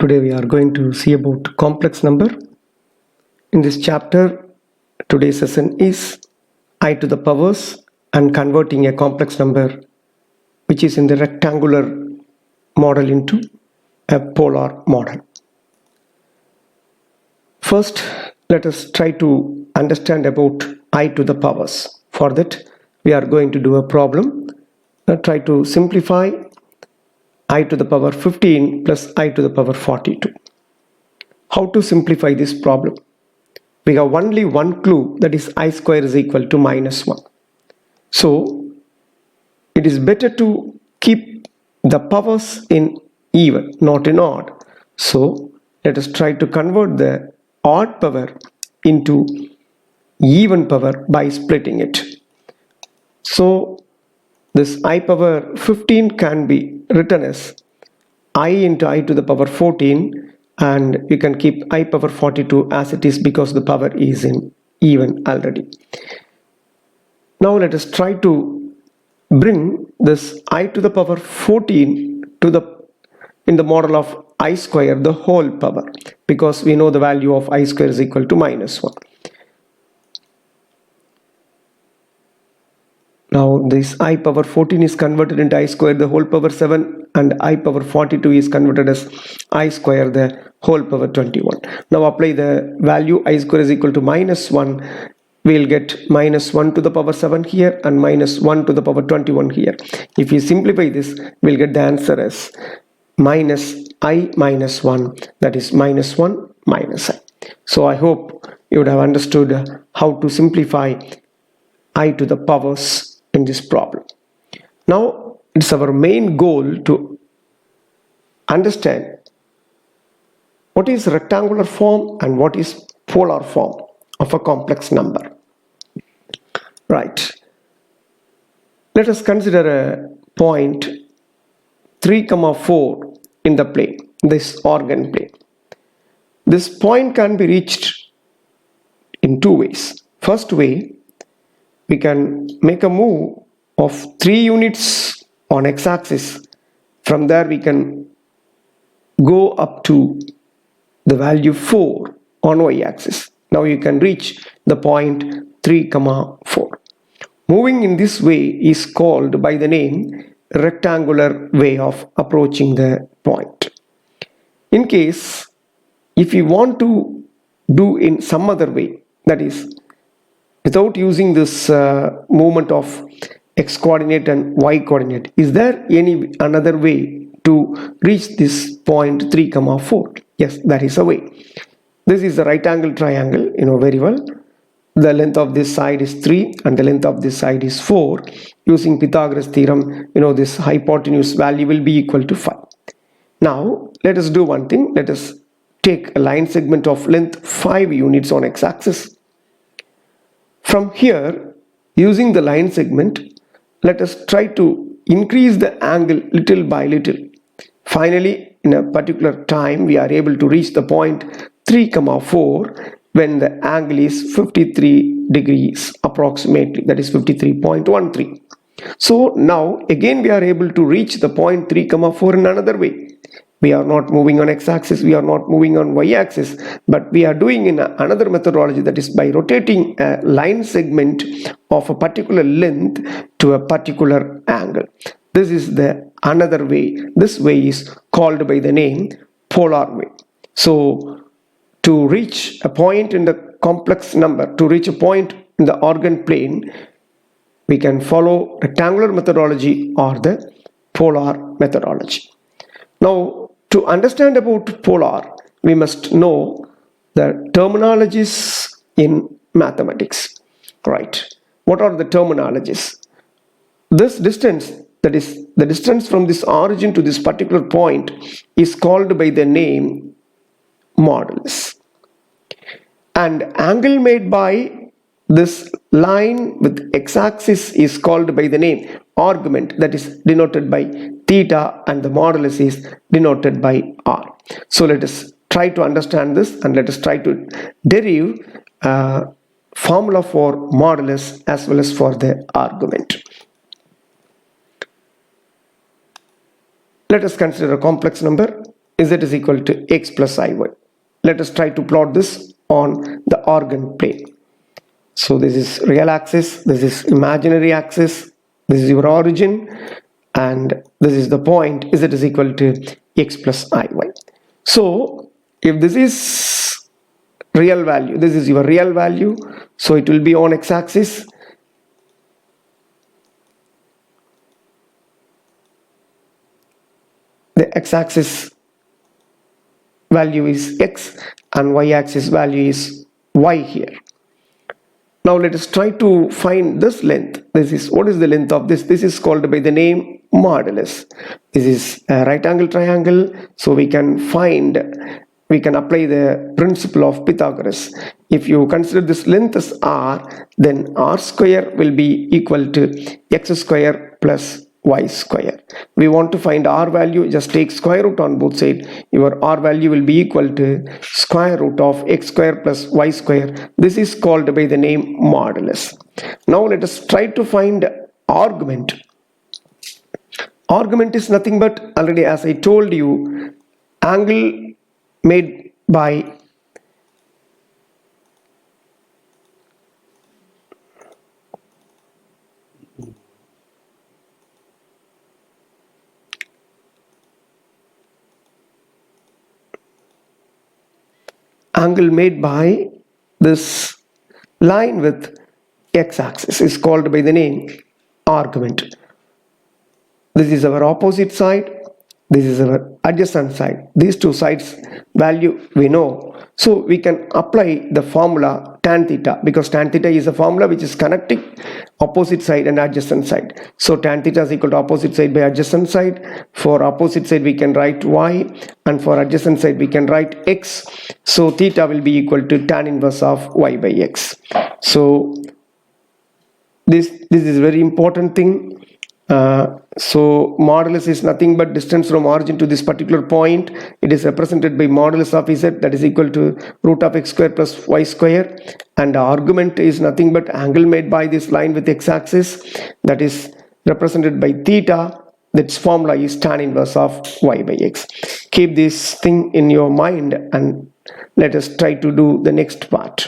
Today we are going to see about complex number. In this chapter, today's session is I to the powers and converting a complex number which is in the rectangular model into a polar model. First, let us try to understand about I to the powers. For that, we are going to do a problem. Try to simplify I to the power 15 plus I to the power 42. How to simplify this problem? We have only one clue, that is I square is equal to minus 1. So it is better to keep the powers in even, not in odd. So let us try to convert the odd power into even power by splitting it. So this I power 15 can be written as I into I to the power 14, and you can keep I power 42 as it is because the power is in even already. Now let us try to bring this I to the power 14 to in the model of I square, the whole power, because we know the value of I square is equal to minus 1. Now this I power 14 is converted into I square the whole power 7, and I power 42 is converted as I square the whole power 21. Now apply the value I square is equal to minus 1. We will get minus 1 to the power 7 here and minus 1 to the power 21 here. If we simplify this, we will get the answer as minus I minus 1, that is minus 1 minus I. So I hope you would have understood how to simplify I to the powers in this problem. Now it's our main goal to understand what is rectangular form and what is polar form of a complex number. Right. Let us consider a point 3, 4 in the plane, this organ plane. This point can be reached in two ways. First way, we can make a move of 3 units on x-axis. From there we can go up to the value 4 on y-axis. Now you can reach the point 3, 4. Moving in this way is called by the name rectangular way of approaching the point. In case if you want to do in some other way, that is without using this movement of x coordinate and y coordinate, is there any another way to reach this point 3, 4? Yes, that is a way. This is a right angle triangle, you know very well. The length of this side is 3 and the length of this side is 4. Using Pythagoras theorem, you know this hypotenuse value will be equal to 5. Now let us do one thing. Let us take a line segment of length 5 units on x-axis. From here, using the line segment, let us try to increase the angle little by little. Finally, in a particular time, we are able to reach the point 3, 4 when the angle is 53 degrees approximately, that is 53.13. So now again we are able to reach the point 3, 4 in another way. We are not moving on x-axis, we are not moving on y-axis, but we are doing in another methodology, that is by rotating a line segment of a particular length to a particular angle. This is the another way. This way is called by the name polar way. So to reach a point in the complex number, to reach a point in the organ plane, we can follow rectangular methodology or the polar methodology. Now to understand about polar, we must know the terminologies in mathematics. Right. What are the terminologies? This distance, that is the distance from this origin to this particular point, is called by the name modulus. And angle made by this line with x-axis is called by the name argument, that is denoted by theta, and the modulus is denoted by r. So let us try to understand this and let us try to derive formula for modulus as well as for the argument. Let us consider a complex number z is equal to x plus iy. Let us try to plot this on the organ plane. So this is real axis, this is imaginary axis, this is your origin, and this is the point z is equal to x plus iy. So if this is real value, this is your real value, so it will be on x-axis. The x-axis value is x and y-axis value is y here. Now let us try to find this length. This is, what is the length of this? This is called by the name modulus. This is a right angle triangle, so we can apply the principle of Pythagoras. If you consider this length as r, then r square will be equal to x square plus y square. We want to find r value, just take square root on both sides. Your r value will be equal to square root of x square plus y square. This is called by the name modulus. Now let us try to find argument. Argument is nothing but, already as I told you, angle made by this line with x-axis is called by the name argument. This is our opposite side, this is our adjacent side. These two sides value we know, so we can apply the formula tan theta, because tan theta is a formula which is connecting opposite side and adjacent side. So tan theta is equal to opposite side by adjacent side. For opposite side we can write y, and for adjacent side we can write x. So theta will be equal to tan inverse of y by x. So this is a very important thing. So modulus is nothing but distance from origin to this particular point. It is represented by modulus of z, that is equal to root of x square plus y square, and the argument is nothing but angle made by this line with x-axis, that is represented by theta. Its formula is tan inverse of y by x. Keep this thing in your mind and let us try to do the next part.